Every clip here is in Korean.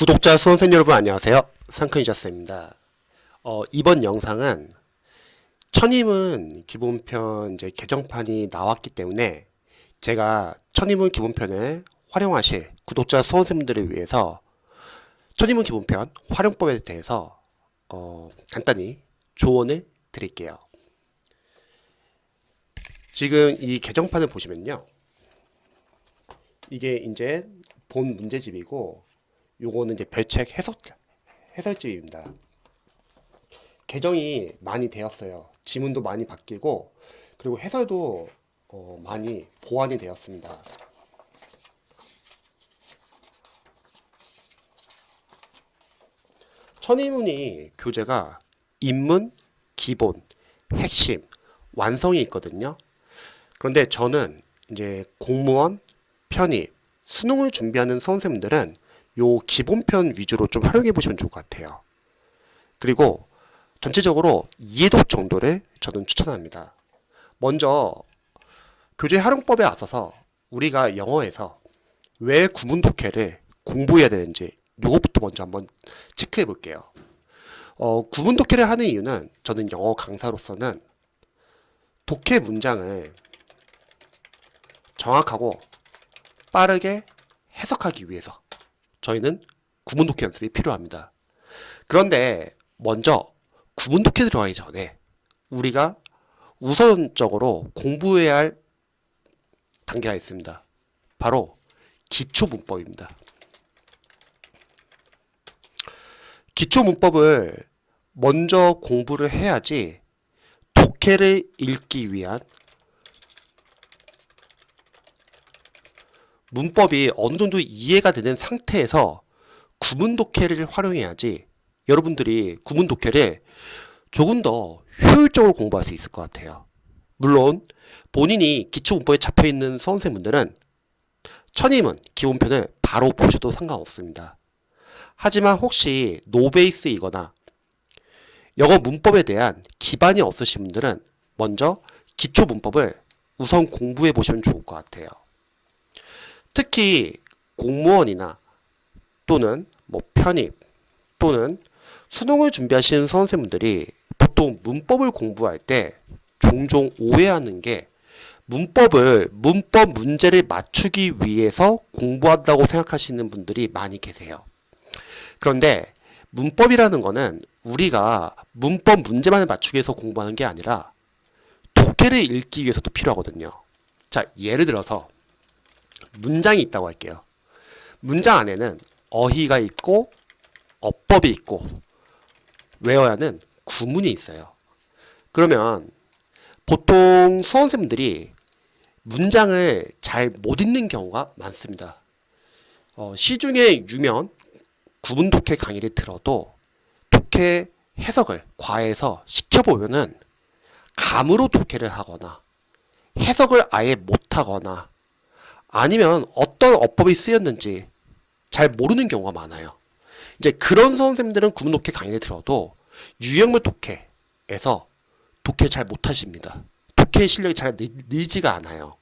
구독자 수험생 여러분 안녕하세요. 상크니자스입니다. 이번 영상은 천인문 기본편 이제 개정판이 나왔기 때문에 제가 천인문 기본편을 활용하실 구독자 수험생분들을 위해서 천인문 기본편 활용법에 대해서 간단히 조언을 드릴게요. 지금 이 개정판을 보시면요, 이게 이제 본 문제집이고 요거는 이제 별책 해설집입니다. 개정이 많이 되었어요. 지문도 많이 바뀌고 그리고 해설도 많이 보완이 되었습니다. 천인문이 교재가 입문, 기본, 핵심, 완성이 있거든요. 그런데 저는 이제 공무원, 편입, 수능을 준비하는 수험생분들은 요 기본편 위주로 좀 활용해 보시면 좋을 것 같아요. 그리고 전체적으로 이해도 정도를 저는 추천합니다. 먼저 교재 활용법에 앞서서 우리가 영어에서 왜 구문 독해를 공부해야 되는지 요것부터 먼저 한번 체크해 볼게요. 구문 독해를 하는 이유는 저는 영어 강사로서는 독해 문장을 정확하고 빠르게 해석하기 위해서 저희는 구문 독해 연습이 필요합니다. 그런데 먼저 구문 독해 들어가기 전에 우리가 우선적으로 공부해야 할 단계가 있습니다. 바로 기초 문법입니다. 기초 문법을 먼저 공부를 해야지 독해를 읽기 위한 문법이 어느 정도 이해가 되는 상태에서 구문 독해를 활용해야지 여러분들이 구문 독해를 조금 더 효율적으로 공부할 수 있을 것 같아요. 물론 본인이 기초 문법에 잡혀있는 수험생분들은 천인문 기본편을 바로 보셔도 상관없습니다. 하지만 혹시 노베이스이거나 영어 문법에 대한 기반이 없으신 분들은 먼저 기초 문법을 우선 공부해 보시면 좋을 것 같아요. 특히 공무원이나 또는 편입 또는 수능을 준비하시는 수험생분들이 보통 문법을 공부할 때 종종 오해하는 게 문법 문제를 맞추기 위해서 공부한다고 생각하시는 분들이 많이 계세요. 그런데 문법이라는 거는 우리가 문법 문제만을 맞추기 위해서 공부하는 게 아니라 독해를 읽기 위해서도 필요하거든요. 자, 예를 들어서 문장이 있다고 할게요. 문장 안에는 어휘가 있고 어법이 있고 외워야 하는 구문이 있어요. 그러면 보통 수험생분들이 문장을 잘 못 읽는 경우가 많습니다. 시중에 유명 구문 독해 강의를 들어도 독해 해석을 과외에서 시켜보면은 감으로 독해를 하거나 해석을 아예 못하거나 아니면 어떤 어법이 쓰였는지 잘 모르는 경우가 많아요. 이제 그런 수험생들은 구문 독해 강의를 들어도 유형물 독해에서 독해 잘 못하십니다. 독해 실력이 잘 늘지가 않아요.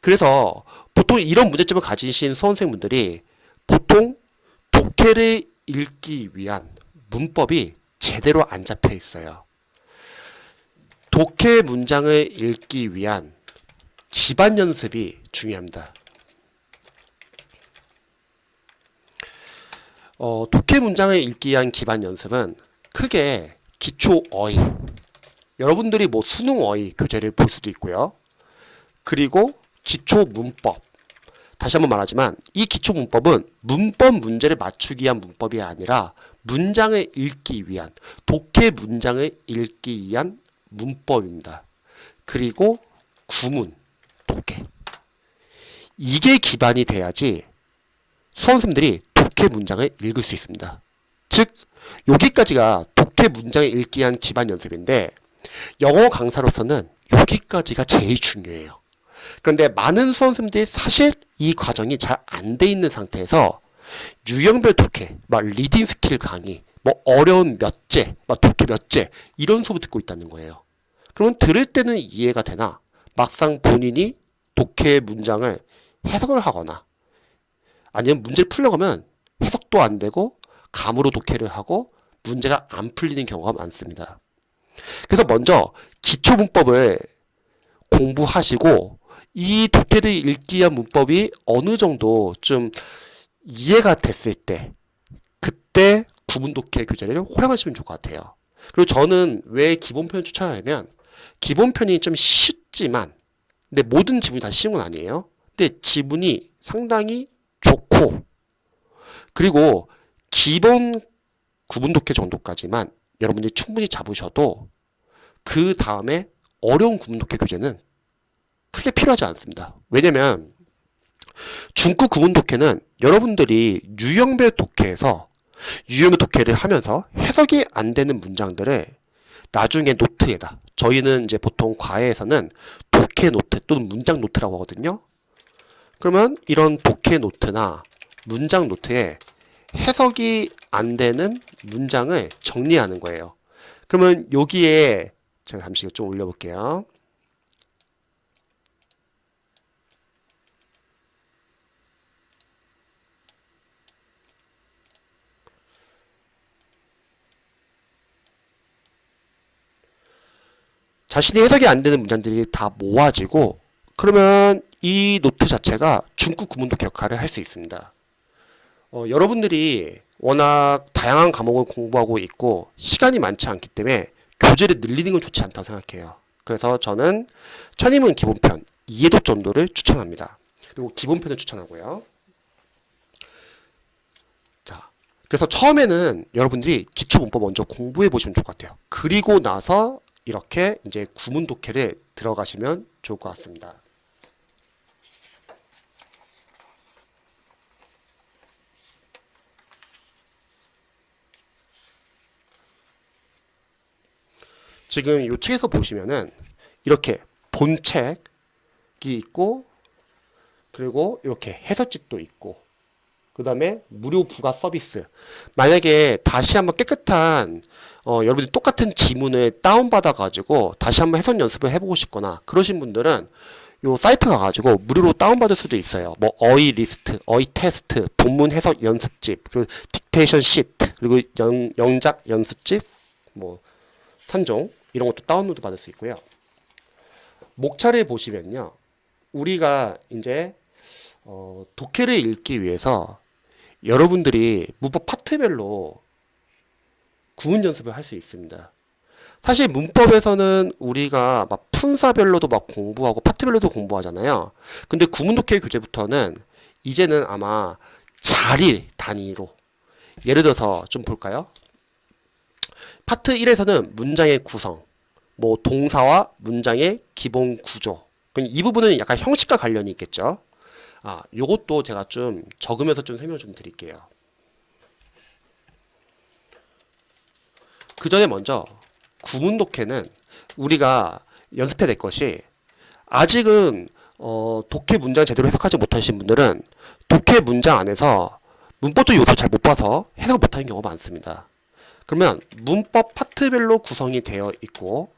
그래서 보통 이런 문제점을 가지신 수험생분들이 보통 독해를 읽기 위한 문법이 제대로 안 잡혀 있어요. 독해 문장을 읽기 위한 기반 연습이 중요합니다. 독해 문장을 읽기 위한 기반 연습은 크게 기초 어휘, 여러분들이 수능 어휘 교재를 볼 수도 있고요. 그리고 기초 문법, 다시 한번 말하지만 이 기초 문법은 문법 문제를 맞추기 위한 문법이 아니라 문장을 읽기 위한, 독해 문장을 읽기 위한 문법입니다. 그리고 구문 독해, 이게 기반이 돼야지 수험생들이 독해 문장을 읽을 수 있습니다. 즉 여기까지가 독해 문장을 읽기 위한 기반 연습인데 영어 강사로서는 여기까지가 제일 중요해요. 그런데 많은 수험생들이 사실 이 과정이 잘 안 돼 있는 상태에서 유형별 독해, 리딩 스킬 강의, 어려운 몇제, 독해 몇제 이런 수업을 듣고 있다는 거예요. 그러면 들을 때는 이해가 되나 막상 본인이 독해 문장을 해석을 하거나 아니면 문제를 풀려고 하면 해석도 안 되고 감으로 독해를 하고 문제가 안 풀리는 경우가 많습니다. 그래서 먼저 기초 문법을 공부하시고 이 독해를 읽기 위한 문법이 어느 정도 좀 이해가 됐을 때 그때 구문 독해 교재를 활용하시면 좋을 것 같아요. 그리고 저는 왜 기본편을 추천하냐면 기본편이 좀 쉽지만 근데 모든 지문이 다 쉬운 건 아니에요. 근데 지문이 상당히 좋고 그리고 기본 구문 독해 정도까지만 여러분들이 충분히 잡으셔도 그 다음에 어려운 구문 독해 교재는 크게 필요하지 않습니다. 왜냐면 중급 구문 독해는 여러분들이 유형별 독해에서 유형별 독해를 하면서 해석이 안 되는 문장들을 나중에 노트에다 저희는 이제 보통 과외에서는 독해 노트 또는 문장 노트라고 하거든요. 그러면 이런 독해 노트나 문장 노트에 해석이 안 되는 문장을 정리하는 거예요. 그러면 여기에 제가 잠시 좀 올려볼게요. 자신이 해석이 안 되는 문장들이 다 모아지고 그러면 이 노트 자체가 중급 구문독해 역할을 할 수 있습니다. 여러분들이 워낙 다양한 과목을 공부하고 있고 시간이 많지 않기 때문에 교재를 늘리는 건 좋지 않다고 생각해요. 그래서 저는 천인문 기본편 이해독 정도를 추천합니다. 그리고 기본편을 추천하고요. 자, 그래서 처음에는 여러분들이 기초 문법 먼저 공부해 보시면 좋을 것 같아요. 그리고 나서 이렇게 이제 구문 독해를 들어가시면 좋을 것 같습니다. 지금 이 책에서 보시면은 이렇게 본책이 있고 그리고 이렇게 해설집도 있고 그 다음에 무료 부가 서비스. 만약에 다시 한번 깨끗한 여러분들이 똑같은 지문을 다운받아 가지고 다시 한번 해석 연습을 해보고 싶거나 그러신 분들은 요 사이트 가가지고 무료로 다운받을 수도 있어요. 뭐 어휘 리스트, 어휘 테스트, 본문 해석 연습집, 그리고 딕테이션 시트, 그리고 영작 연습집, 뭐 3종 이런 것도 다운로드 받을 수 있고요. 목차를 보시면요, 우리가 이제 독해를 읽기 위해서 여러분들이 문법 파트별로 구문 연습을 할 수 있습니다. 사실 문법에서는 우리가 막 품사별로도 막 공부하고 파트별로도 공부하잖아요. 근데 구문 독해 교재부터는 이제는 아마 자리 단위로 예를 들어서 좀 볼까요? 파트 1에서는 문장의 구성, 뭐 동사와 문장의 기본 구조. 이 부분은 약간 형식과 관련이 있겠죠. 요것도 제가 좀 적으면서 좀 설명 좀 드릴게요. 그 전에 먼저 구문 독해는 우리가 연습해야 될 것이 아직은 독해 문장 제대로 해석하지 못하신 분들은 독해 문장 안에서 문법적 요소 잘 못 봐서 해석 못하는 경우가 많습니다. 그러면 문법 파트별로 구성이 되어 있고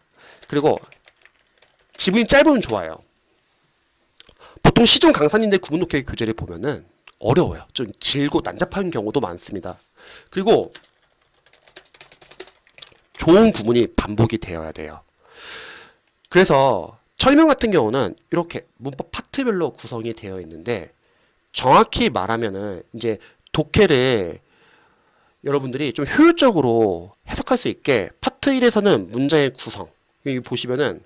그리고 지문이 짧으면 좋아요. 보통 시중 강사님들 구문 독해 교재를 보면은 어려워요. 좀 길고 난잡한 경우도 많습니다. 그리고 좋은 구문이 반복이 되어야 돼요. 그래서 철명 같은 경우는 이렇게 문법 파트별로 구성이 되어 있는데 정확히 말하면은 이제 독해를 여러분들이 좀 효율적으로 해석할 수 있게 파트 1에서는 문장의 구성 여기 보시면은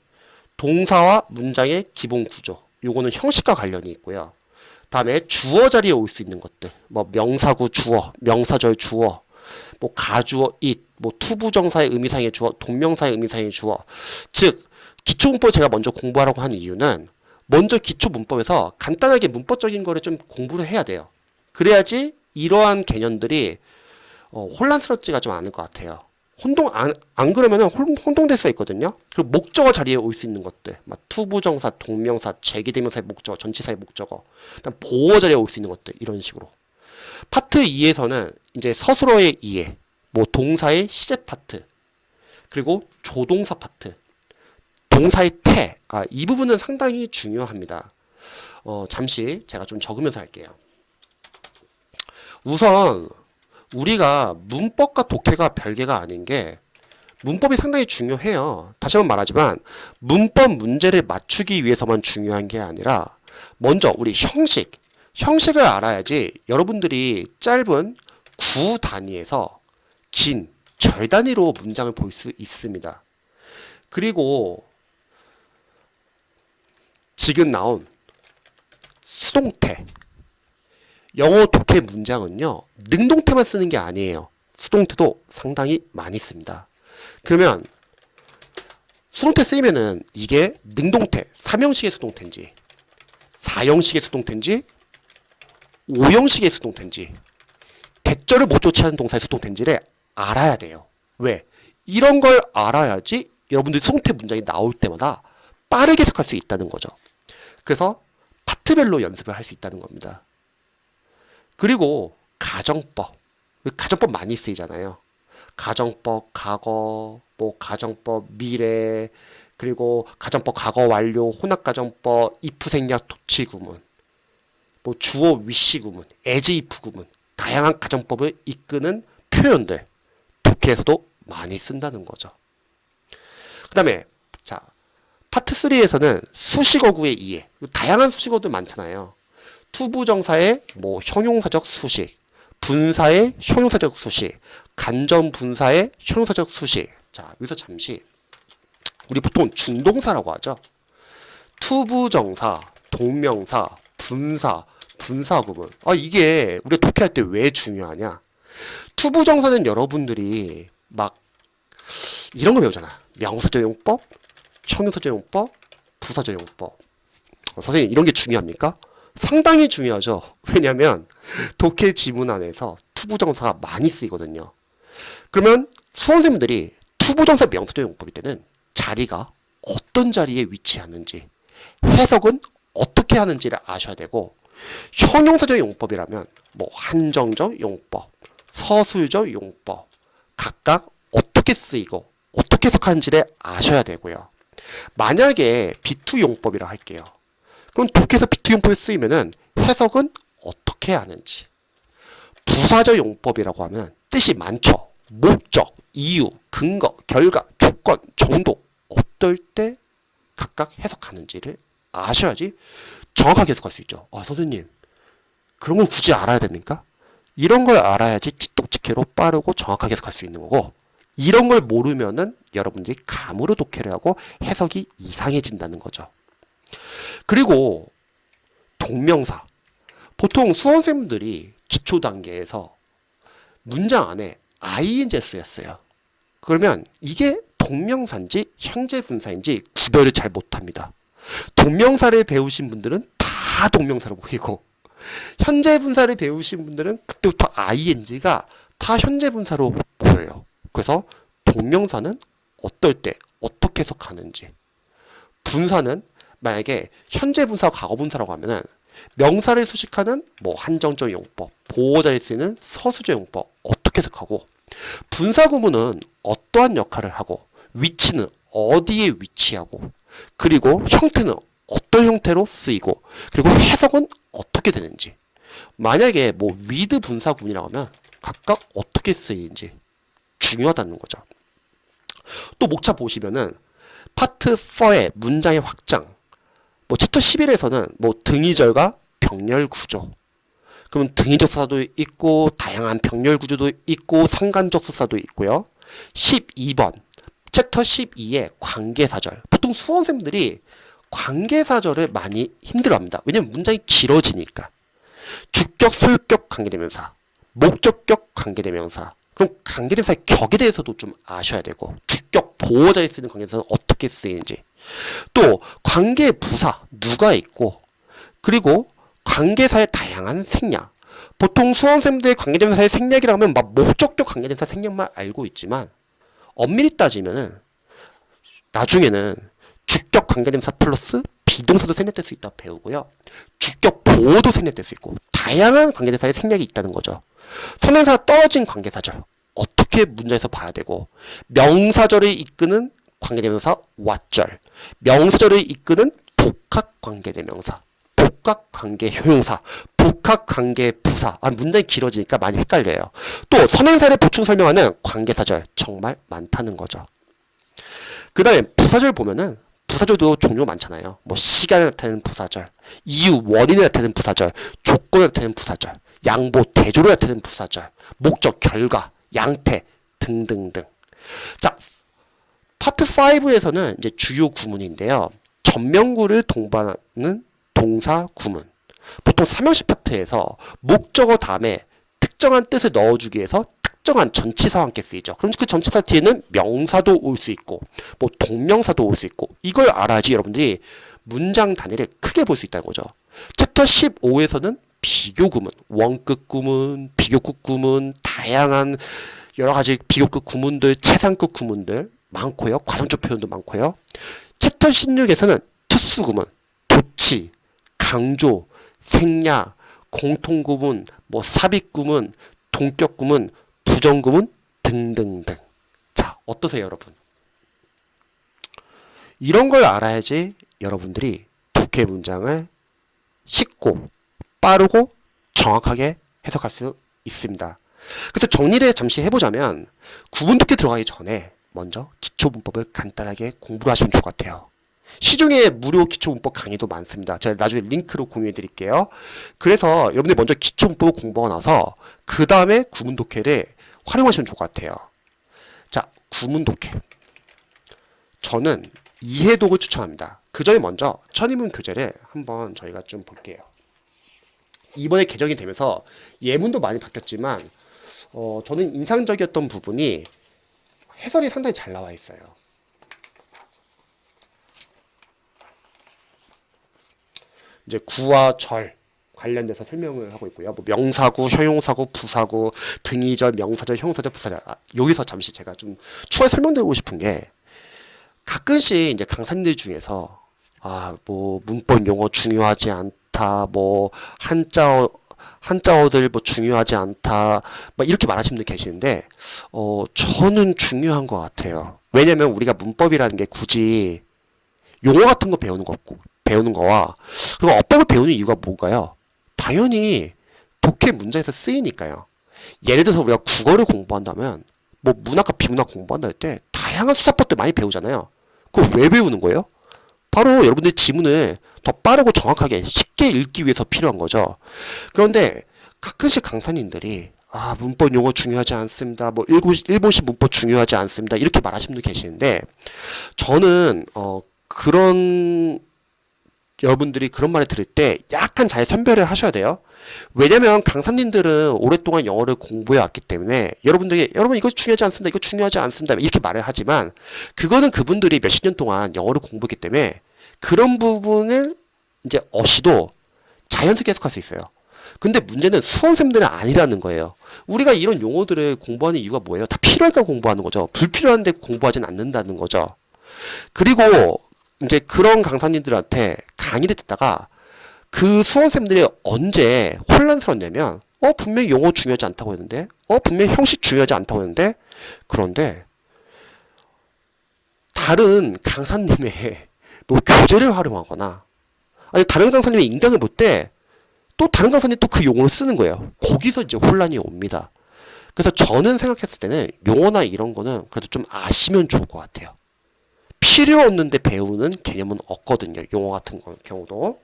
동사와 문장의 기본 구조 요거는 형식과 관련이 있고요. 다음에 주어 자리에 올 수 있는 것들 뭐 명사구 주어, 명사절 주어, 뭐 가주어 it, 뭐 투부정사의 의미상의 주어, 동명사의 의미상의 주어. 즉 기초문법 제가 먼저 공부하라고 하는 이유는 먼저 기초문법에서 간단하게 문법적인 거를 좀 공부를 해야 돼요. 그래야지 이러한 개념들이 혼란스럽지가 좀 않을 것 같아요. 안 그러면은 혼동될 수 있거든요. 그리고 목적어 자리에 올 수 있는 것들, 막 투부정사, 동명사, 제기대명사의 목적어, 전치사의 목적어, 그다음 보어 자리에 올 수 있는 것들 이런 식으로. 파트 2에서는 이제 서술어의 이해, 뭐 동사의 시제 파트, 그리고 조동사 파트, 동사의 태, 이 부분은 상당히 중요합니다. 잠시 제가 좀 적으면서 할게요. 우선 우리가 문법과 독해가 별개가 아닌 게 문법이 상당히 중요해요. 다시 한번 말하지만 문법 문제를 맞추기 위해서만 중요한 게 아니라 먼저 우리 형식을 알아야지 여러분들이 짧은 구 단위에서 긴 절 단위로 문장을 볼 수 있습니다. 그리고 지금 나온 수동태 영어 독해 문장은요 능동태만 쓰는 게 아니에요. 수동태도 상당히 많이 씁니다. 그러면 수동태 쓰이면은 이게 능동태 3형식의 수동태인지 4형식의 수동태인지 5형식의 수동태인지 대절을 못 조치하는 동사의 수동태인지를 알아야 돼요. 왜? 이런 걸 알아야지 여러분들이 수동태 문장이 나올 때마다 빠르게 해석할 수 있다는 거죠. 그래서 파트별로 연습을 할 수 있다는 겁니다. 그리고 가정법 많이 쓰이잖아요. 가정법 과거, 뭐 가정법 미래, 그리고 가정법 과거 완료, 혼합가정법, if 생략 도치 구문, 뭐 주어 위시 구문, as if 구문, 다양한 가정법을 이끄는 표현들 독해에서도 많이 쓴다는 거죠. 그 다음에 자 파트 3에서는 수식어구의 이해, 다양한 수식어들 많잖아요. 투부정사의 뭐 형용사적 수식, 분사의 형용사적 수식, 간접분사의 형용사적 수식. 자, 여기서 잠시 우리 보통 준동사라고 하죠. 투부정사, 동명사, 분사, 분사구문. 이게 우리가 독해할 때 왜 중요하냐? 투부정사는 여러분들이 막 이런 거 배우잖아. 명사적용법, 형용사적용법, 부사적용법. 선생님 이런 게 중요합니까? 상당히 중요하죠. 왜냐하면 독해 지문 안에서 투부정사가 많이 쓰이거든요. 그러면 수험생분들이 투부정사 명사적용법일 때는 자리가 어떤 자리에 위치하는지, 해석은 어떻게 하는지를 아셔야 되고, 형용사적 용법이라면 뭐 한정적 용법, 서술적 용법 각각 어떻게 쓰이고 어떻게 해석하는지를 아셔야 되고요. 만약에 비투 용법이라 할게요. 그럼 독해에서 비투 용법이 쓰이면은 해석은 어떻게 하는지. 부사적 용법이라고 하면 뜻이 많죠. 목적, 이유, 근거, 결과, 조건, 정도 어떨 때 각각 해석하는지를 아셔야지 정확하게 해석할 수 있죠. 선생님 그런 걸 굳이 알아야 됩니까? 이런 걸 알아야지 지똑지캐로 빠르고 정확하게 해석할 수 있는 거고, 이런 걸 모르면은 여러분들이 감으로 독해를 하고 해석이 이상해진다는 거죠. 그리고 동명사, 보통 수험생분들이 기초 단계에서 문장 안에 ing가 쓰였어요. 그러면 이게 동명사인지 현재 분사인지 구별을 잘 못합니다. 동명사를 배우신 분들은 다 동명사로 보이고, 현재 분사를 배우신 분들은 그때부터 ing가 다 현재 분사로 보여요. 그래서 동명사는 어떨 때 어떻게 해석하는지, 분사는 만약에 현재 분사, 과거 분사라고 하면은 명사를 수식하는 뭐 한정적 용법, 보호자를 쓰는 서술적 용법 어떻게 해석하고, 분사 구문은 어떠한 역할을 하고, 위치는 어디에 위치하고, 그리고 형태는 어떤 형태로 쓰이고, 그리고 해석은 어떻게 되는지, 만약에 뭐 with 분사 구문이라고 하면 각각 어떻게 쓰이는지 중요하다는 거죠. 또 목차 보시면은 파트 4의 문장의 확장, 뭐 챕터 11에서는 뭐 등위절과 병렬 구조, 그러면 등위적 수사도 있고 다양한 병렬 구조도 있고 상관적 수사도 있고요. 12번 챕터 12의 관계사절, 보통 수험생들이 관계사절을 많이 힘들어합니다. 왜냐면 문장이 길어지니까. 주격, 소유격 관계대명사, 목적격 관계대명사, 그럼 관계대명사의 격에 대해서도 좀 아셔야 되고, 주격, 보호자에 쓰는 관계대명사는 어떻게 쓰이는지, 또 관계 부사 누가 있고, 그리고 관계사의 다양한 생략. 보통 수험생들의 관계대명사의 생략이라고 하면 막 목적격 관계대명사 생략만 알고 있지만, 엄밀히 따지면은 나중에는 주격 관계대명사 플러스 비동사도 생략될 수 있다고 배우고요. 주격 보호도 생략될 수 있고 다양한 관계대명사의 생략이 있다는 거죠. 선행사가 떨어진 관계사절 어떻게 문장에서 봐야 되고, 명사절을 이끄는 관계대명사 왓절, 명사절을 이끄는 복합관계대명사, 복합관계효용사, 역학관계 부사. 문장이 길어지니까 많이 헷갈려요. 또 선행사를 보충 설명하는 관계사절 정말 많다는 거죠. 그 다음에 부사절 보면은 부사절도 종류가 많잖아요. 뭐 시간을 나타내는 부사절, 이유, 원인을 나타내는 부사절, 조건을 나타내는 부사절, 양보, 대조를 나타내는 부사절, 목적, 결과, 양태 등등등. 자, 파트 5에서는 이제 주요 구문인데요. 전명구를 동반하는 동사 구문. 보통 삼형식 파트에서 목적어 다음에 특정한 뜻을 넣어주기 위해서 특정한 전치사와 함께 쓰이죠. 그럼 그 전치사 뒤에는 명사도 올 수 있고 뭐 동명사도 올 수 있고 이걸 알아야지 여러분들이 문장 단위를 크게 볼 수 있다는 거죠. 챕터 15에서는 비교 구문, 원급 구문, 비교급 구문, 다양한 여러 가지 비교급 구문들, 최상급 구문들 많고요. 과정적 표현도 많고요. 챕터 16에서는 특수 구문, 도치, 강조, 생략, 공통 구문, 뭐 삽입 구문, 동격 구문, 부정 구문 등등등. 자, 어떠세요, 여러분? 이런 걸 알아야지 여러분들이 독해 문장을 쉽고 빠르고 정확하게 해석할 수 있습니다. 그래서 정리를 잠시 해보자면 구문 독해 들어가기 전에 먼저 기초 문법을 간단하게 공부를 하시면 좋을 것 같아요. 시중에 무료 기초 문법 강의도 많습니다. 제가 나중에 링크로 공유해 드릴게요. 그래서 여러분들이 먼저 기초 문법을 공부하고 나서 그 다음에 구문 독해를 활용하시면 좋을 것 같아요. 자, 구문 독해. 저는 이해독을 추천합니다. 그 전에 먼저 천인문 교재를 한번 저희가 좀 볼게요. 이번에 개정이 되면서 예문도 많이 바뀌었지만 저는 인상적이었던 부분이 해설이 상당히 잘 나와 있어요. 이제 구와 절 관련돼서 설명을 하고 있고요. 뭐 명사구, 형용사구, 부사구, 등위절, 명사절, 형용사절, 부사절. 여기서 잠시 제가 좀 추가 설명드리고 싶은 게 가끔씩 이제 강사님들 중에서 뭐 문법 용어 중요하지 않다, 뭐 한자어들 뭐 중요하지 않다, 막 이렇게 말하시는 분들 계시는데 저는 중요한 것 같아요. 왜냐면 우리가 문법이라는 게 굳이 용어 같은 거 배우는 거와 그리고 어법을 배우는 이유가 뭔가요? 당연히 독해 문장에서 쓰이니까요. 예를 들어서 우리가 국어를 공부한다면 뭐 문학과 비문학 공부한다 할 때 다양한 수사법들 많이 배우잖아요. 그걸 왜 배우는 거예요? 바로 여러분들이 지문을 더 빠르고 정확하게 쉽게 읽기 위해서 필요한 거죠. 그런데 가끔씩 강사님들이 문법 용어 중요하지 않습니다. 뭐 일본식 문법 중요하지 않습니다. 이렇게 말하시는 분들 계시는데 저는 그런 여러분들이 그런 말을 들을 때 약간 잘 선별을 하셔야 돼요. 왜냐면 강사님들은 오랫동안 영어를 공부해 왔기 때문에 여러분 이거 중요하지 않습니다. 이거 중요하지 않습니다. 이렇게 말을 하지만 그거는 그분들이 몇십 년 동안 영어를 공부했기 때문에 그런 부분을 이제 없이도 자연스럽게 해석할 수 있어요. 근데 문제는 수험생들은 아니라는 거예요. 우리가 이런 용어들을 공부하는 이유가 뭐예요? 다 필요하니까 공부하는 거죠. 불필요한데 공부하진 않는다는 거죠. 그리고 이제 그런 강사님들한테 강의를 듣다가 그 수험생들이 언제 혼란스럽냐면 분명히 용어 중요하지 않다고 했는데 분명히 형식 중요하지 않다고 했는데 그런데 다른 강사님의 뭐 교재를 활용하거나 아니 다른 강사님의 인강을 볼 때 또 다른 강사님이 또 그 용어를 쓰는 거예요. 거기서 이제 혼란이 옵니다. 그래서 저는 생각했을 때는 용어나 이런 거는 그래도 좀 아시면 좋을 것 같아요. 필요 없는데 배우는 개념은 없거든요. 용어 같은 경우도.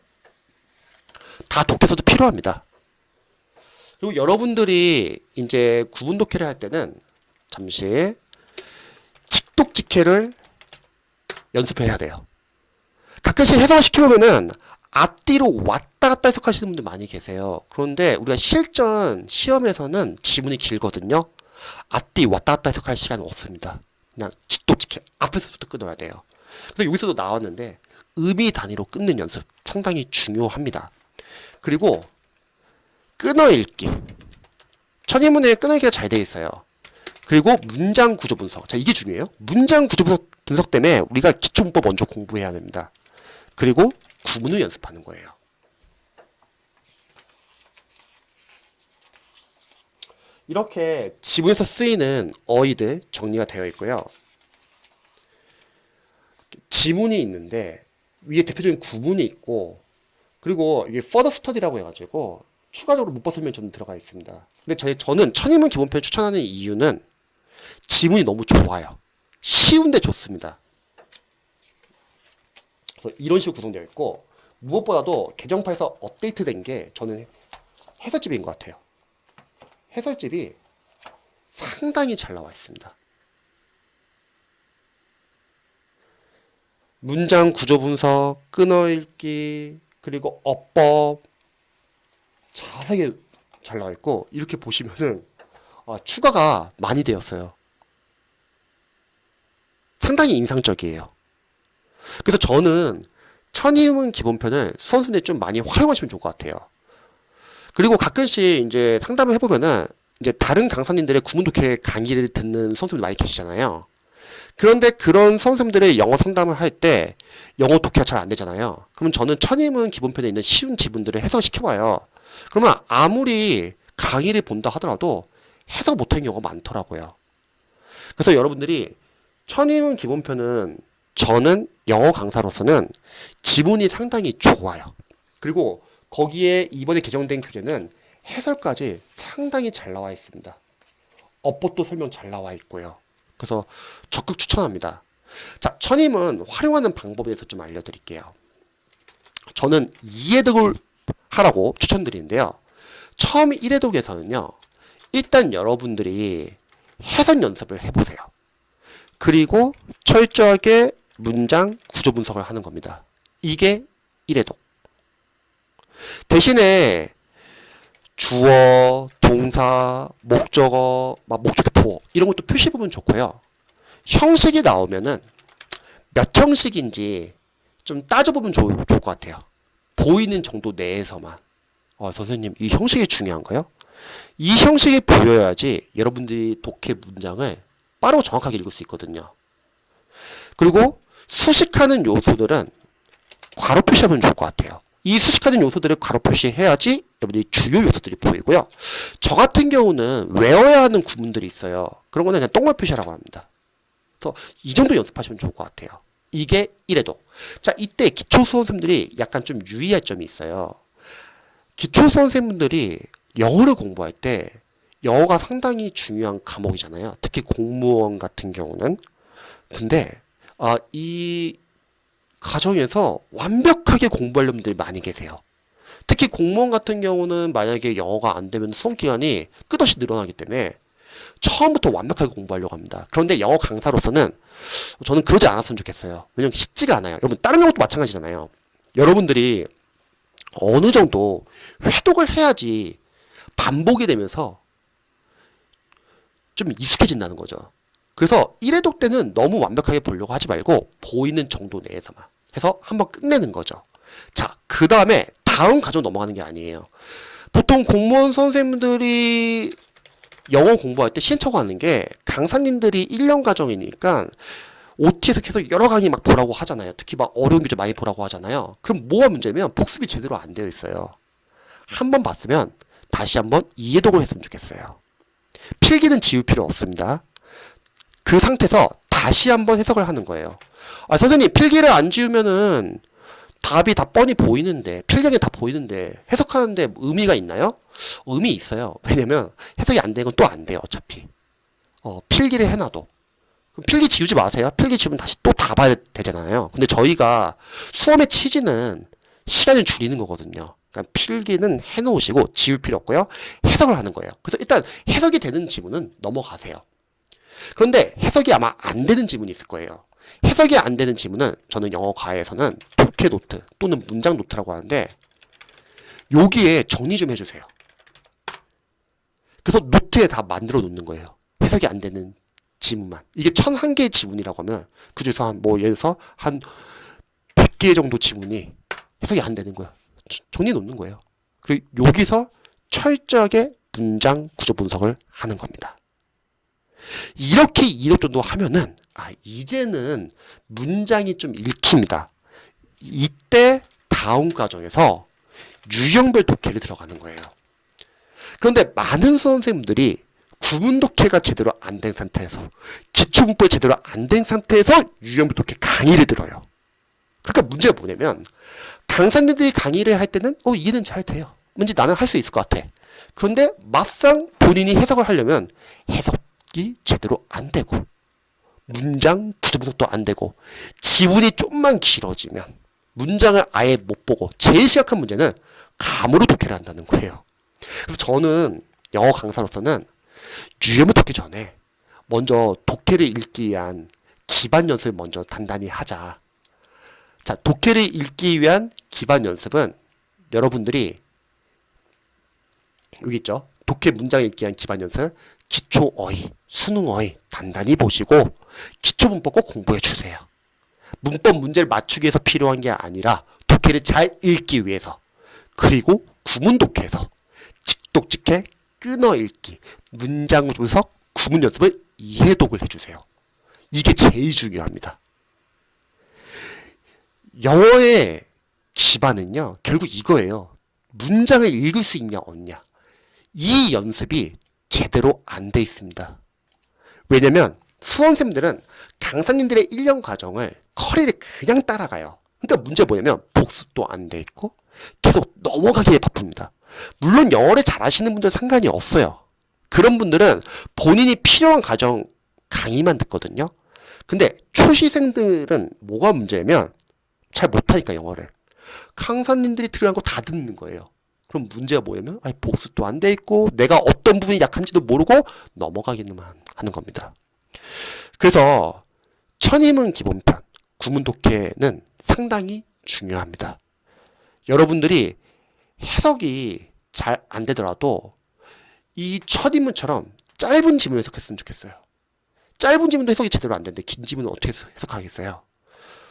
다 독해서도 필요합니다. 그리고 여러분들이 이제 구분 독해를 할 때는 잠시 직독 직해를 연습을 해야 돼요. 가끔씩 해석을 시켜보면은 앞뒤로 왔다 갔다 해석하시는 분들 많이 계세요. 그런데 우리가 실전 시험에서는 지문이 길거든요. 앞뒤 왔다 갔다 해석할 시간은 없습니다. 그냥 직독 직해 앞에서부터 끊어야 돼요. 그래서 여기서도 나왔는데 의미 단위로 끊는 연습 상당히 중요합니다. 그리고 끊어 읽기. 천인문에 끊어 읽기가 잘 되어 있어요. 그리고 문장 구조 분석. 자, 이게 중요해요. 문장 구조 분석 때문에 우리가 기초문법 먼저 공부해야 됩니다. 그리고 구문을 연습하는 거예요. 이렇게 지문에서 쓰이는 어휘들 정리가 되어 있고요. 지문이 있는데 위에 대표적인 구문이 있고 그리고 이게 further study라고 해가지고 추가적으로 문법 설명이 좀 들어가 있습니다. 근데 저는 천인문 기본편 추천하는 이유는 지문이 너무 좋아요. 쉬운데 좋습니다. 그래서 이런 식으로 구성되어 있고, 무엇보다도 개정파에서 업데이트된 게 저는 해설집인 것 같아요. 해설집이 상당히 잘 나와 있습니다. 문장 구조 분석, 끊어읽기, 그리고 어법 자세하게 잘 나와 있고, 이렇게 보시면은 추가가 많이 되었어요. 상당히 인상적이에요. 그래서 저는 천인문 기본편을 수험생들이 좀 많이 활용하시면 좋을 것 같아요. 그리고 가끔씩 이제 상담을 해보면은 이제 다른 강사님들의 구문독해 강의를 듣는 수험생들 많이 계시잖아요. 그런데 그런 수험생들의 영어 상담을 할 때 영어 독해가 잘 안 되잖아요. 그럼 저는 천인문 기본편에 있는 쉬운 지문들을 해석시켜봐요. 그러면 아무리 강의를 본다 하더라도 해석 못하는 경우가 많더라고요. 그래서 여러분들이 천인문 기본편은 저는 영어 강사로서는 지문이 상당히 좋아요. 그리고 거기에 이번에 개정된 교재는 해설까지 상당히 잘 나와 있습니다. 어법도 설명 잘 나와 있고요. 그래서 적극 추천합니다. 자, 천인문 활용하는 방법에 대해서 좀 알려드릴게요. 저는 2회독을 하라고 추천드리는데요. 처음 1회독에서는요. 일단 여러분들이 해석 연습을 해보세요. 그리고 철저하게 문장 구조 분석을 하는 겁니다. 이게 1회독. 대신에 주어, 동사, 목적어, 목적어포 이런 것도 표시해 보면 좋고요. 형식이 나오면은 몇 형식인지 좀 따져보면 좋을 것 같아요. 보이는 정도 내에서만. 선생님, 이 형식이 중요한가요? 이 형식이 보여야지 여러분들이 독해 문장을 빠르고 정확하게 읽을 수 있거든요. 그리고 수식하는 요소들은 괄호 표시하면 좋을 것 같아요. 이 수식하는 요소들을 괄호 표시해야지 여러분들이 주요 요소들이 보이고요. 저 같은 경우는 외워야 하는 구문들이 있어요. 그런 거는 그냥 동그란 표시라고 합니다. 그래서 이 정도 연습하시면 좋을 것 같아요. 이게 1회독. 자, 이때 기초수험생들이 약간 좀 유의할 점이 있어요. 기초수험생분들이 영어를 공부할 때 영어가 상당히 중요한 과목이잖아요. 특히 공무원 같은 경우는. 근데 이 과정에서 완벽하게 공부하려는 분들이 많이 계세요. 특히 공무원 같은 경우는 만약에 영어가 안 되면 수험 기간이 끝없이 늘어나기 때문에 처음부터 완벽하게 공부하려고 합니다. 그런데 영어 강사로서는 저는 그러지 않았으면 좋겠어요. 왜냐면 쉽지가 않아요. 여러분 다른 영어도 마찬가지잖아요. 여러분들이 어느 정도 회독을 해야지 반복이 되면서 좀 익숙해진다는 거죠. 그래서 1회독 때는 너무 완벽하게 보려고 하지 말고 보이는 정도 내에서만 해서 한번 끝내는 거죠. 자, 그 다음에 다음 과정 넘어가는 게 아니에요. 보통 공무원 선생님들이 영어 공부할 때 시행착오 하는 게 강사님들이 1년 과정이니까 OT에서 계속 여러 강의 막 보라고 하잖아요. 특히 막 어려운 교재 많이 보라고 하잖아요. 그럼 뭐가 문제냐면 복습이 제대로 안 되어 있어요. 한 번 봤으면 다시 한번 2회독을 했으면 좋겠어요. 필기는 지울 필요 없습니다. 그 상태에서 다시 한번 해석을 하는 거예요. 선생님 필기를 안 지우면은 답이 다 뻔히 보이는데 필경이 다 보이는데 해석하는데 의미가 있나요? 의미 있어요. 왜냐면 해석이 안 되는 건 또 안 돼요. 어차피 필기를 해놔도 그럼 필기 지우지 마세요. 필기 지우면 다시 또 다 봐야 되잖아요. 근데 저희가 수험의 취지는 시간을 줄이는 거거든요. 그러니까 필기는 해놓으시고 지울 필요 없고요. 해석을 하는 거예요. 그래서 일단 해석이 되는 지문은 넘어가세요. 그런데 해석이 아마 안 되는 지문이 있을 거예요. 해석이 안 되는 지문은 저는 영어 과에서는 독해 노트 또는 문장 노트라고 하는데 여기에 정리 좀 해주세요. 그래서 노트에 다 만들어 놓는 거예요. 해석이 안 되는 지문만. 이게 1001개의 지문이라고 하면 그중에서 예를 들어서 한 100개 정도 지문이 해석이 안 되는 거예요. 정리해 놓는 거예요. 그리고 여기서 철저하게 문장 구조 분석을 하는 겁니다. 이렇게 2도 정도 하면은 이제는 문장이 좀 읽힙니다. 이때 다음 과정에서 유형별 독해를 들어가는 거예요. 그런데 많은 수험생분들이 구문 독해가 제대로 안 된 상태에서 기초문법이 제대로 안 된 상태에서 유형별 독해 강의를 들어요. 그러니까 문제가 뭐냐면 강사님들이 강의를 할 때는 이해는 잘 돼요. 왠지 나는 할 수 있을 것 같아. 그런데 막상 본인이 해석을 하려면 해석이 제대로 안 되고 문장 구조 분석도 안 되고 지문이 좀만 길어지면 문장을 아예 못 보고 제일 심각한 문제는 감으로 독해를 한다는 거예요. 그래서 저는 영어 강사로서는 유형을 듣기 전에 먼저 독해를 읽기 위한 기반 연습을 먼저 단단히 하자. 자, 독해를 읽기 위한 기반 연습은 여러분들이 여기 있죠. 독해 문장 읽기 위한 기반 연습, 기초 어휘, 수능 어휘 단단히 보시고 기초 문법 꼭 공부해 주세요. 문법 문제를 맞추기 위해서 필요한 게 아니라 독해를 잘 읽기 위해서. 그리고 구문 독해에서 직독직해, 끊어 읽기, 문장 분석, 구문 연습을 이해독을 해주세요. 이게 제일 중요합니다. 영어의 기반은요, 결국 이거예요. 문장을 읽을 수 있냐 없냐. 이 연습이 제대로 안 돼 있습니다. 왜냐면 수험생들은 강사님들의 1년 과정을 커리를 그냥 따라가요. 그러니까 문제 뭐냐면 복습도 안 돼 있고 계속 넘어가기에 바쁩니다. 물론 영어를 잘하시는 분들 상관이 없어요. 그런 분들은 본인이 필요한 과정 강의만 듣거든요. 근데 초시생들은 뭐가 문제냐면 잘 못하니까 영어를. 강사님들이 들어간 거 다 듣는 거예요. 그럼 문제가 뭐냐면 복습도 안 돼 있고 내가 어떤 부분이 약한지도 모르고 넘어가기만 하는 겁니다. 그래서 천인문 기본편, 구문 독해는 상당히 중요합니다. 여러분들이 해석이 잘 안 되더라도 이 첫인문처럼 짧은 지문 해석했으면 좋겠어요. 짧은 지문도 해석이 제대로 안 되는데 긴 지문은 어떻게 해석하겠어요?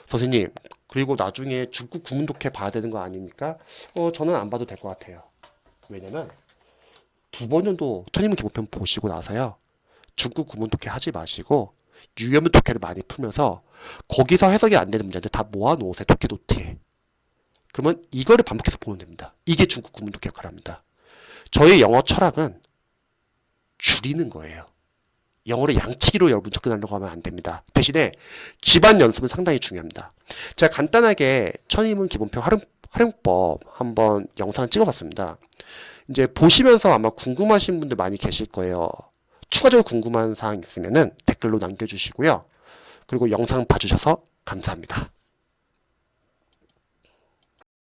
선생님, 그리고 나중에 중국 구문 독해 봐야 되는 거 아닙니까? 저는 안 봐도 될 것 같아요. 왜냐면 두 번 정도 천인문 기본편 보시고 나서요. 중국 구문 독해 하지 마시고 유형문 독해를 많이 풀면서 거기서 해석이 안 되는 문제들 다 모아놓으세요. 독해 노트에. 그러면 이거를 반복해서 보면 됩니다. 이게 중국 구문 독해 역할입니다. 저의 영어 철학은 줄이는 거예요. 영어를 양치기로 여러분 접근하려고 하면 안 됩니다. 대신에 기반 연습은 상당히 중요합니다. 제가 간단하게 천인문 기본편 활용법 한번 영상 찍어봤습니다. 이제 보시면서 아마 궁금하신 분들 많이 계실 거예요. 추가적으로 궁금한 사항 있으면은 댓글로 남겨주시고요. 그리고 영상 봐주셔서 감사합니다.